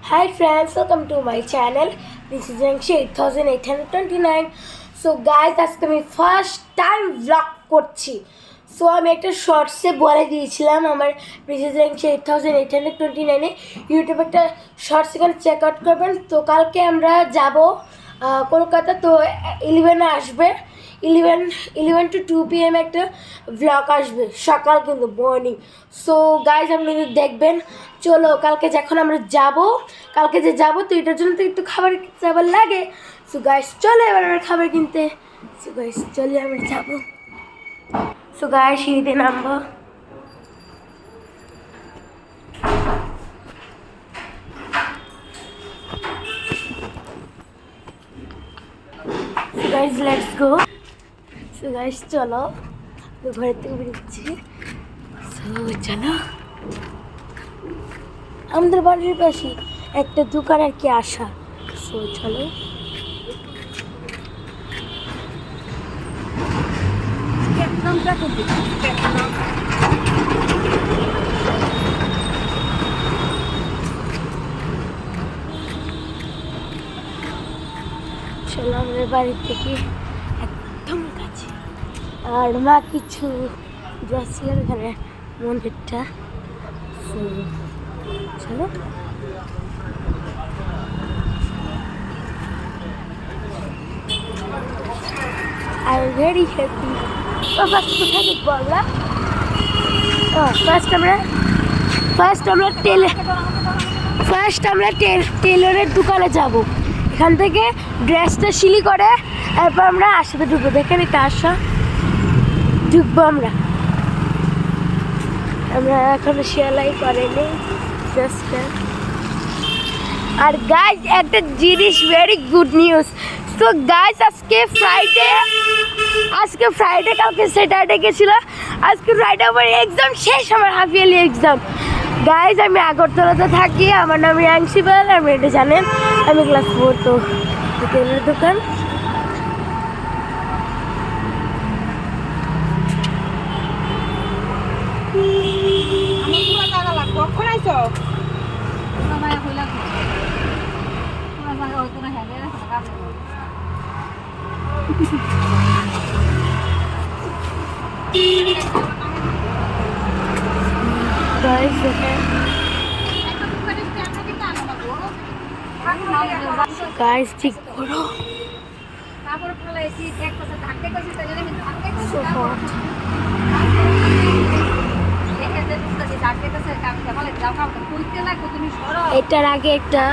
Hi friends, welcome to my channel. This is Angshy 8829. So guys, আজকে আমি first time blog করছি। So আমি একটা শর্টসে বলে দিয়েছিলাম আমার প্রিন্সেস আংশি 8829-এ ইউটিউবে একটা শর্টস এখানে চেক আউট করবেন। তো কালকে আমরা যাব কলকাতা, তো 11-এ আসবে। 11 to 2 PM একটা ব্লগ আসবে সকাল, কিন্তু মর্নিং। সো গাইজ আপনারা দেখবেন। চলো কালকে যখন আমরা কালকে যে যাবো, তো এটার জন্য তো একটু খাবার চাবার লাগে। সো গাইজ চলো এবার আমরা খাবার কিনতে। সো গাইজ চলে আমরা যাবো। সো গাইজ সিঁড়িতে নামবো। So guys let's go. So guys চলো, ঘরের থেকে বেরোচ্ছি। সো চলো, আমাদের বাড়ির পাশে একটা দোকান আর কি আসা। সো চলো, চলো আমাদের বাড়ি থেকে একদম কাছে। আর মা কিছু যাচ্ছিলেন এখানে মন্দিরটা। চলো I am very happy. তো ফার্স্ট কোথায় দেখবো আমরা? ফার্স্ট আমরা টেলরের দোকানে যাব। এখান থেকে ড্রেসটা সিলি করে তারপর আমরা আসাতে ঢুকবো। দেখেন এটা আসা, ঢুকবো আমরা এখন সেলাই করেনি জাস্ট। আর গাইজ একটা জিনিস, ভেরি গুড নিউজ। তো গাইজ আজকে ফ্রাইডে, কালকে স্যাটারডে গেছিল, আজকে ফ্রাইডে আমার এক্সাম শেষ, আমার হাফ ইয়ারলি এক্সাম। গাইজ আমি আগরতলাতে থাকি, আমার নাম রিয়াংশী পাল, আপনি এটা জানেন। আমি ক্লাস 4। তো তেলের দোকান। গাইস ঠিক করো। এটার আগে একটা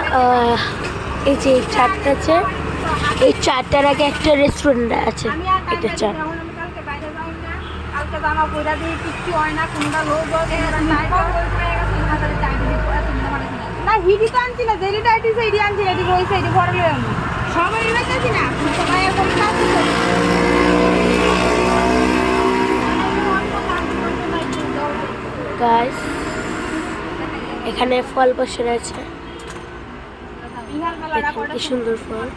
এই যে চারটা আছে, এই চারটার আগে একটা রেস্টুরেন্ট আছে। এটা চার না হিডি তো আনছি না, জেলি ডাইটিস এডি আনছি, এডি রইছে, এডি ঘরে লই আমি সবাই রাইতেছি না সবাই এখন কাজ করছে। গাইস এখানে ফল বসে রয়েছে, কি সুন্দর ফল।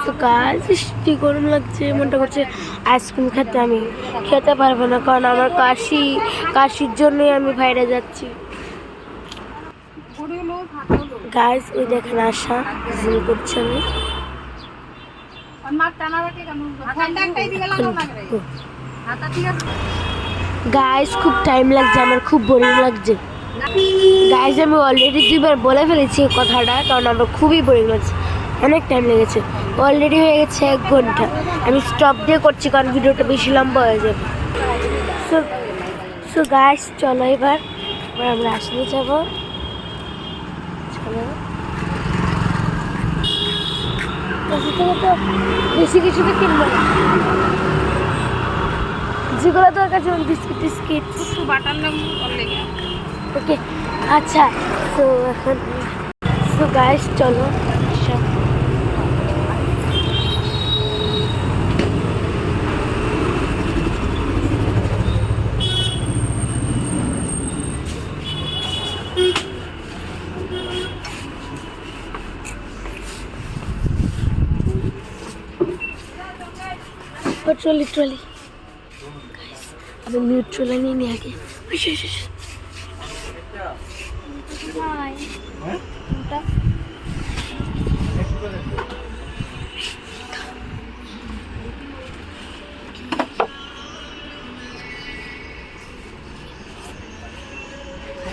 তো গাছ কি গরম লাগছে, মনটা করছে আইসক্রিম খেতে। আমি খেতে পারবো না, কারণ আমার কাশির জন্যই আমি বাইরে যাচ্ছি। গাছ ওই দেখেন আসা জুম করছে। গাইস খুব টাইম লাগছে, আমার খুব বোরিং লাগছে। গাইস আমি অলরেডি 2বার বলে ফেলেছি কথাটা, কারণ আমার খুবই বোরিং লাগছে, অনেক টাইম লেগেছে। অলরেডি হয়ে গেছে 1 ঘন্টা। আমি স্টপ দিয়ে করছি কারণ ভিডিওটা বেশি লম্বা হয়ে যাবে। সো গাইস চলো এবার আমরা আসলে যাব। চলো তো বেশি কিছু তো কিনবো না, যেগুলো দরকার, যেমন বিস্কিট বাটার নাম। ওকে আচ্ছা, তো এখন গাইস চলো। ट्रॉली अबे म्यूट ट्रॉली नहीं आगे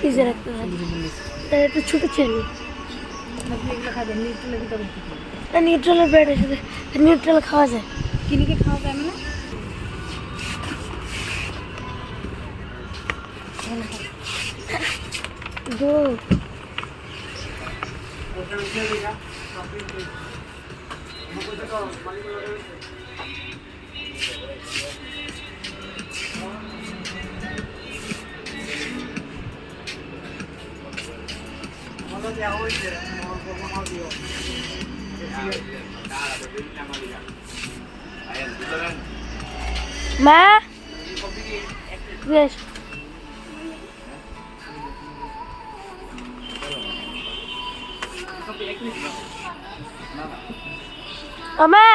इधर रखते हैं तो छोटे चाहिए নিউট্রাল ব্রেড আছে নিউট্রাল খাওয়া যায় কিনিকে খাওয়া যায় মানে দো মা বেশ মা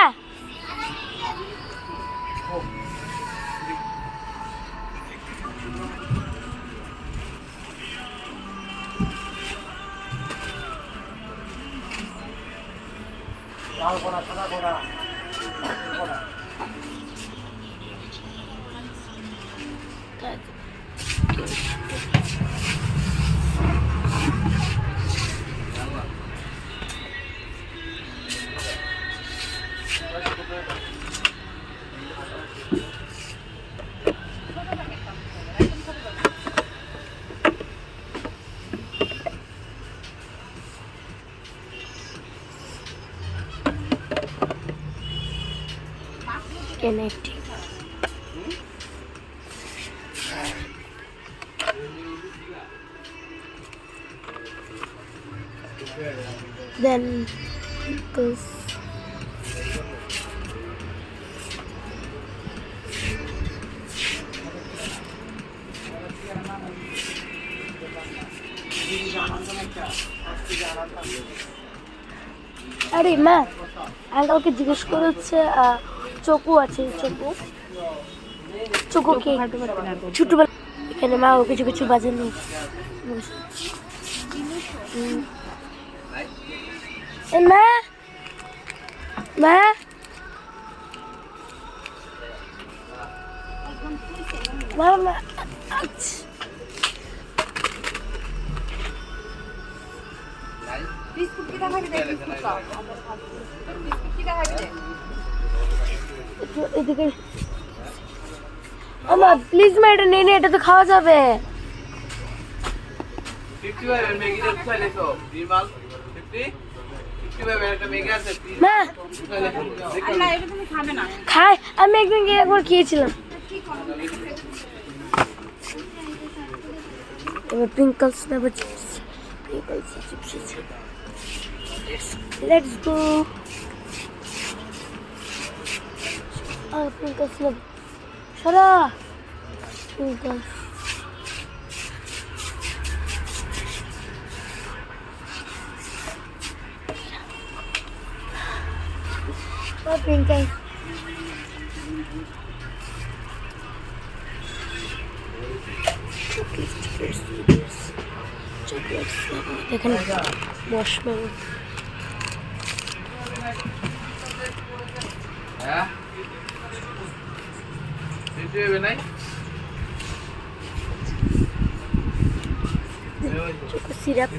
Kinetic. Then goes আরে মা আঙ্কালকে জিজ্ঞেস করে হচ্ছে চকু আছে চকু কি ছোটবেলা এখানে মা ও কিছু কিছু বাজানো মা মা মামা বিস্কুট কি দেখাবি দে বিস্কুট খাও বিস্কুট কি দেখাবি দে এদিকে আমা প্লিজ মা এটা নেই এটা তো খাওয়া যাবে 50 ভাই ম্যাগি দে চাইলে তো বিমাল 50 50 ভাই একটা ম্যাগি আছে মা আল্লাহ এটা তুমি খাবে না খাই আমি একদিন গিয়ে একবার খেয়েছিলাম এবার পিঙ্কলস নেবো চিপস পিঙ্কলস চিপস লেটস গো পিঙ্কলস নেবো সরা পিঙ্কলস পিঙ্কলস চকলেটস দেখেন মার্শমেলো হ্যাঁ 50 হবে নাই চকো সিরাপ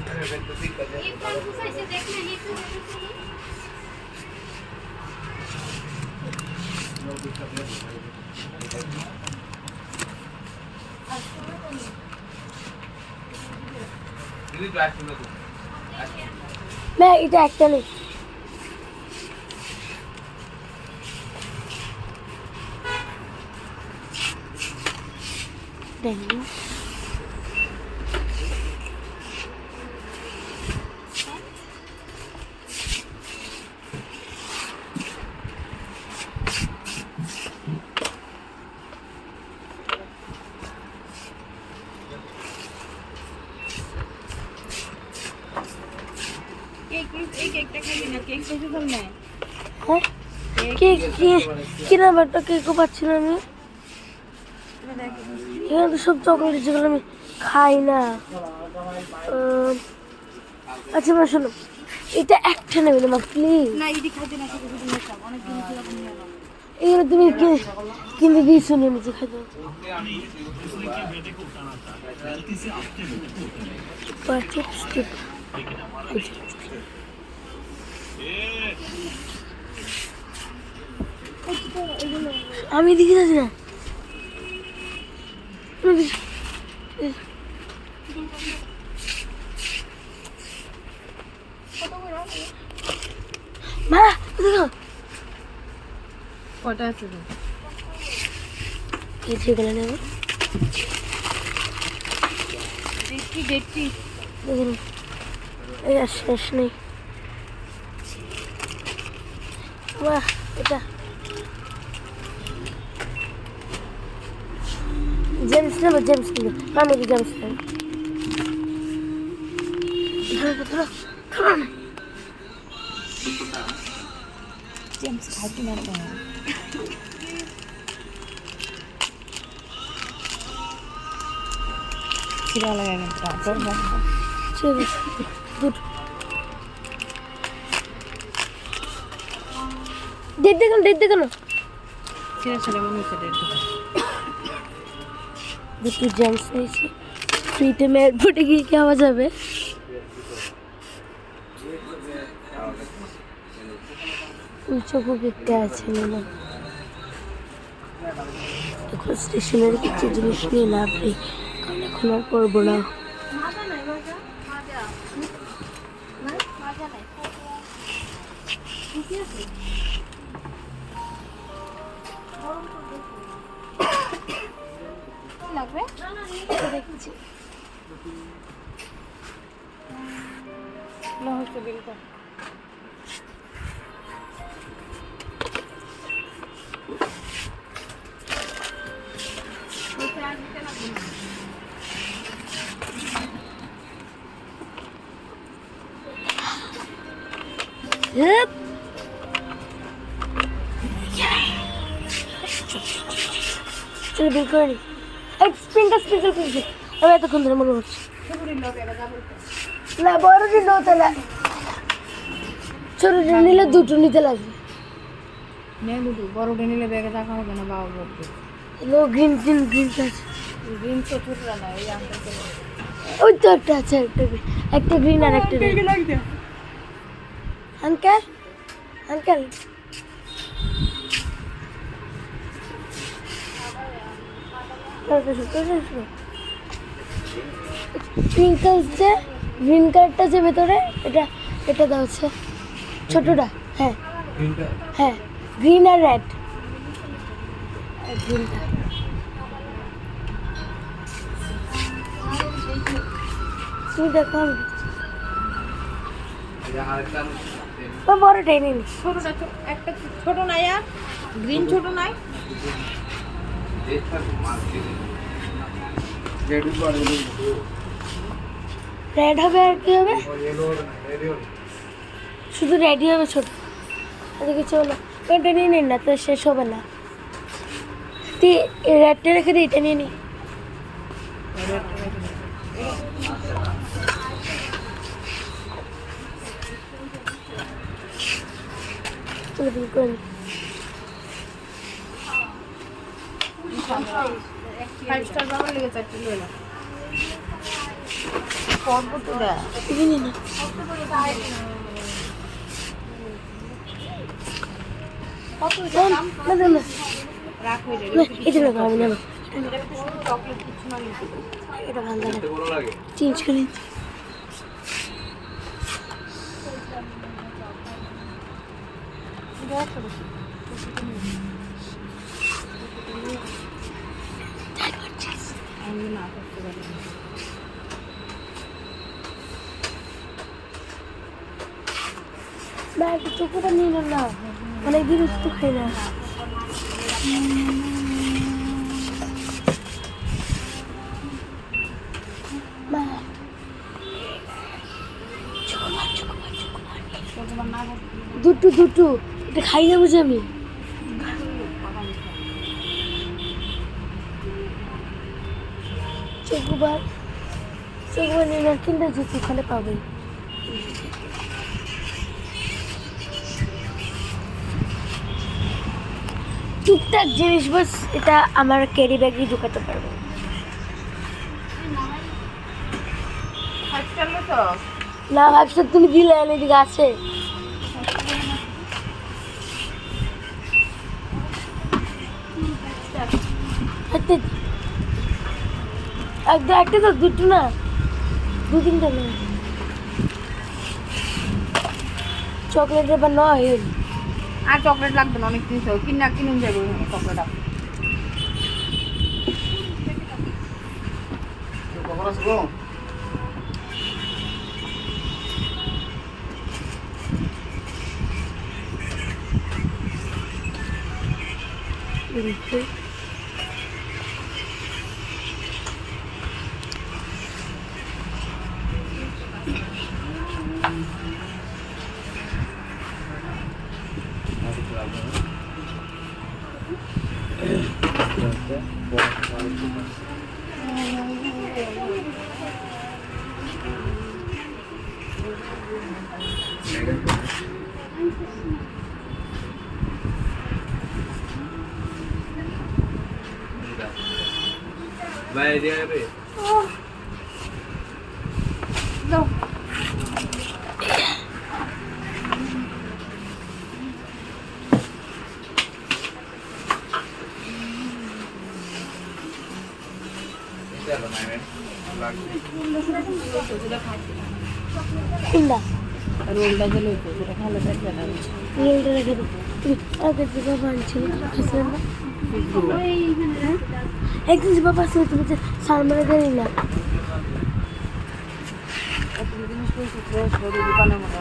না এটা একটা নেই দেখুন কেক এই কেকটা খাবি না কেক বেশি ফেল না হ্যাঁ কেক কি নাম্বারটা কেকও পাচ্ছি না আমি। এখানে তো সব চকলেট যেগুলো আমি খাই না। আচ্ছা মা শোনো, এটা একটা নেবে না মা প্লিজ। না ইডি খাইতে না শুধু শুধু মেকআপ অনেক দিন ছিল নিয়ে নাও। এগুলো তুমি কিনে দিয়েছো নি আমি যে খাইতে আমি দেখে যাচ্ছি না। মা দেখো কটা আছে তো এই যেগুলো নেবে দেখছি দেখুন এই আর শেষ নেই। বাহ এটা জেমস নেবো, জেমস নেবো আমি জেমস নেবো। জেমস খাইতে না তো ছিড়া লাগে কিন্তু তোর বাবা ঠিক আছে দুটো ডেট দেখুন ছিড়া মনে হচ্ছে দুটো জেমস নিয়েছি। ফ্রিতে এয়ারপোর্টে গিয়ে খাওয়া যাবে। চোখও দেখতে আছে না এখন স্টেশনের কিছু জিনিস নিয়ে লাভ নেই, কারণ এখন আর করবো না। লাগবে দেখছি না হচ্ছে বিল কর চলো বের করে নি। স্প্রিনটা স্পেশাল করেছি আমি এতক্ষণ ধরে মনে করছি না। বড় দিন তাহলে ছোট নিলে দুটো নিতে লাগবে। নে দুটো বড়টা নিলে ব্যাগে রাখা হবে না বাবা বলবে নো গ্রিন আছে গ্রিন তো ছোটরা না ওই আঙ্কেল ওই তো একটা আছে একটা গ্রিন আর একটা রেড। আঙ্কেল আঙ্কেল স্প্রিঙ্কলস যে গ্রিন কালারটা যে ভেতরে এটা দাও হচ্ছে ছোটটা। হ্যাঁ হ্যাঁ গ্রিন আর রেড গ্রিনটা তুমি দেখো বড়টাই নিন। ছোটটা একটা ছোট নাই আর গ্রিন ছোট নাই রেড হবে আর কি হবে শুধু রেডই হবে ছোট আর কিছু হলো। এটা নিয়ে নিন না তো শেষ হবে না। তুই রেডটা রেখে দিই এটা নিয়ে নি। চলো বিল করে নি। 5 স্টার বাবার লেগে চারটি লইলা করবো তো দা এটা নিয়ে না কত না না না রাখ হয়ে যাবে এটা না আমি নেব চকলেট কিছু না নিতে এটা ভালো লাগে বড় লাগে চেঞ্জ করে নিচ্ছি। আমি না করতে পারি না একটু চোখটা নিয়ে নেন না অনেক দিন একটু খাই না। মা দুটো এটা খাই যাবো যে আমি চকুবার নিয়ে না কিনতে যেতে ওখানে পাবেন। টুকটাক জিনিস বাস এটা আমার ক্যারি ব্যাগে ঢুকাতে পারবো। হাসপাতালে তো না ভাবছো তুমি দিলে এদিকে আছে। একটা তো দুটো না, দু তিনটা না চকলেট এবার নয়। আর চকলেট লাগবে না, অনেক জিনিস কিনুন যাবে চকলেট। কখন আসবো? বাইরে যাবে দাও চলো না লাগবে কোনটা রোলটা যে লইতো সেটা ভালো থাকবে না। রোলটা রেখে দাও। তুমি আগে যে বাবা আনছিল খাইছিলেন না একদিন যে বাবা আসছিল তুমি যে সালমানে দেরি না এত জিনিস কইছি ফ্রেশ হয়ে দোকানের মতো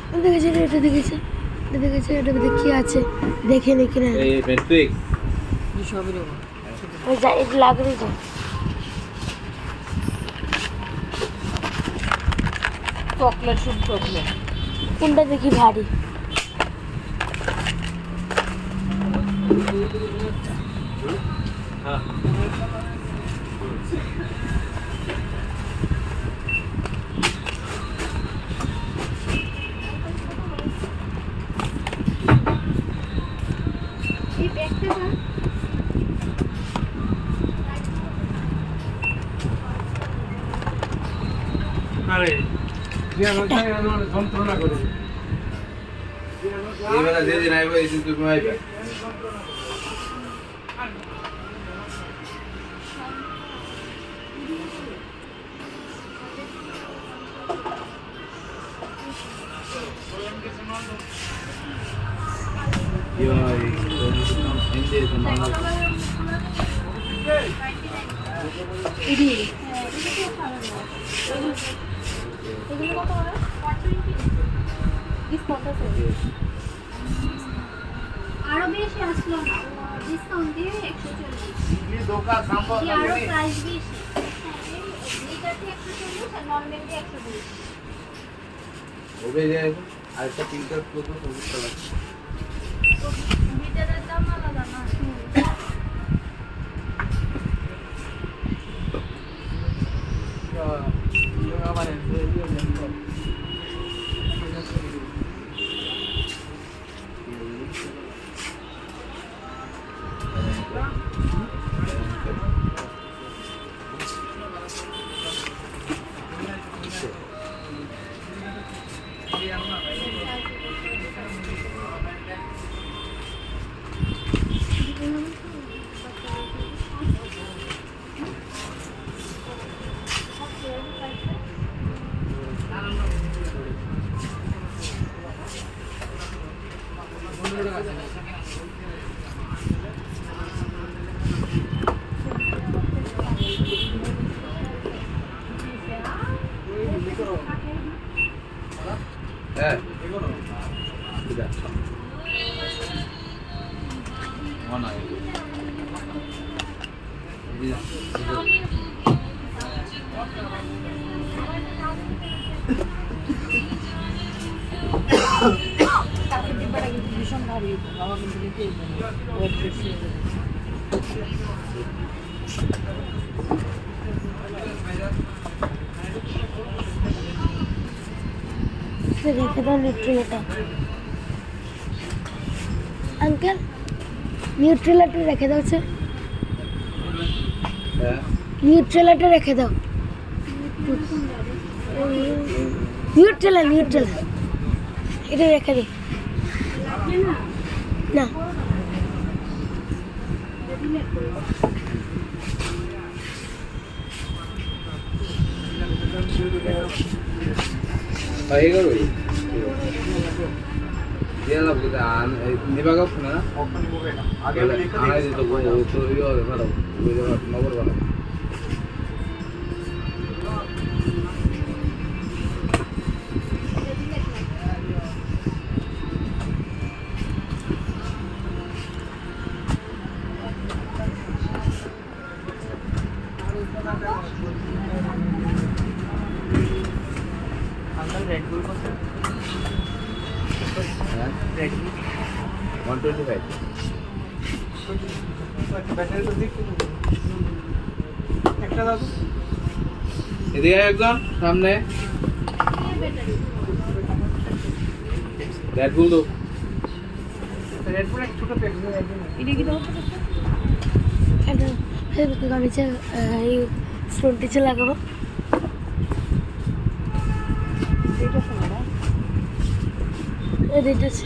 এখন দেখেছে এটা দেখেছে এটা দেখে কি আছে দেখে নি কিনা এই ম্যাট্রিক্স সবই রকম ওই যা এটা লাগবে যা চকলেট শুধু চকলেট কোনটা দেখি ভারী হ্যাঁ আরে যন্ত্রণা করে এইবেলা যেদিন আইব এই দিন তুমি আইবা আরো বেশি আসলো না ডিসকাউন্ট দিয়ে 140 দোকান সামনে কি আরো প্রাইস বেশি লিটারটি 140 আর নরমাল দিয়ে 120 ওবে যে আরেকটা প্রিন্টার প্লগ সমস্যা লাগছে লিটারের দাম আলাদা না হ্যাঁ মনে হয় কাঁচের ডিব্বাটা কিন্তু ভীষণ ভারী, বাবা কিন্তু নিতেই পারে, ওয়েট বেশি হয়ে যাবে। রেখে দাও নিউট্রেলাটা। আঙ্কেল নিউট্রেলাটা রেখে দাও স্যার, হ্যাঁ নিউট্রেলাটা রেখে দাও। নিউট্রেলা নিউট্রেলা এটা রেখে দিই না। হয়ে গেল দিয়ে লাগবে আন নিবা গাছ না আগে আনাই দিত গো তো ইয়ে হবে ভালো বুঝে নগর ভালো अंकल रेड बुल को सर হ্যাঁ रेड बुल 125 बैटरी तो देख একটা দাও এদিকে একদম সামনে রেড বুল দো रेड बुल एक छोटा पैक है এটা কি দাও? এটা আমি এই ফ্রন্টে লাগাবো। এটা শোনো না, এটা আছে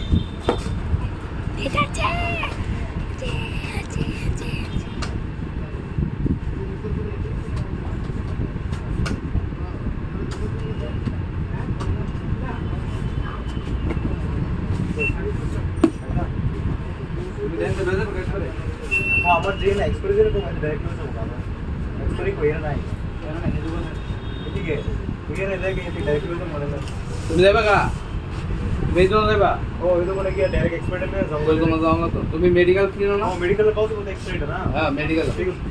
এটা আছে हां আমার যে না এক্সপেরিয়েন্স এর কোন ডাইরেক্ট করে দেবো আমরা এক্সপেরিয়েন্স কইরা নাই ঠিক আছে কইরা নাই দেখে ডাইরেক্ট করে মনে না তুমি যাবে কা বেজন যাবা ও এটা মানে কি ডাইরেক্ট এক্সপেরিয়েন্স এর যাবো ওই তোমার যাও না তো তুমি মেডিকেল কিনো না ও মেডিকেল কত কত এক্সপেরিয়েন্স না হ্যাঁ মেডিকেল ঠিক আছে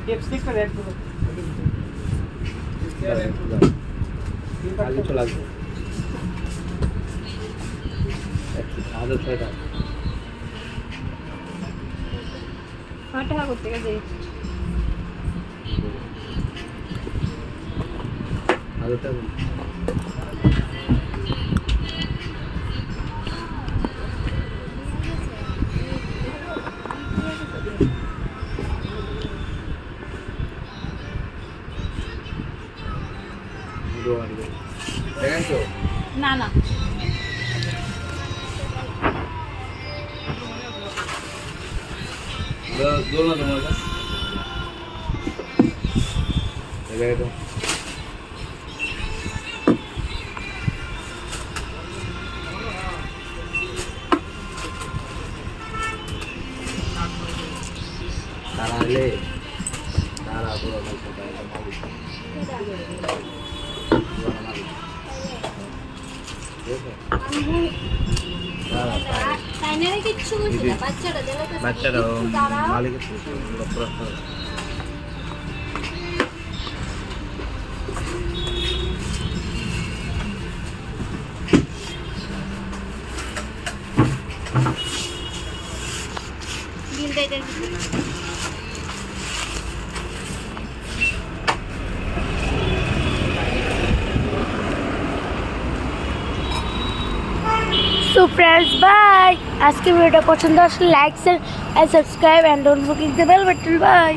लिपस्टिक का रेड करो খালি চলে আসবে আদর ছয়টা হাঁটা করতে গেছে আদরটা দেখেন তো না না দোল না তোমার কাছে দেখে তো তারা এলে তারা পুরো গল্প তাই মালিক তাই না কিচ্ছু বুঝি না বাচ্চারা জ্বালাতে বাচ্চারা মালিকের পুরো বিল দেয় সো ফ্রেন্ডস বাই। আজকে ভিডিওটা পছন্দ আসলে like and subscribe and don't forget the bell button. By.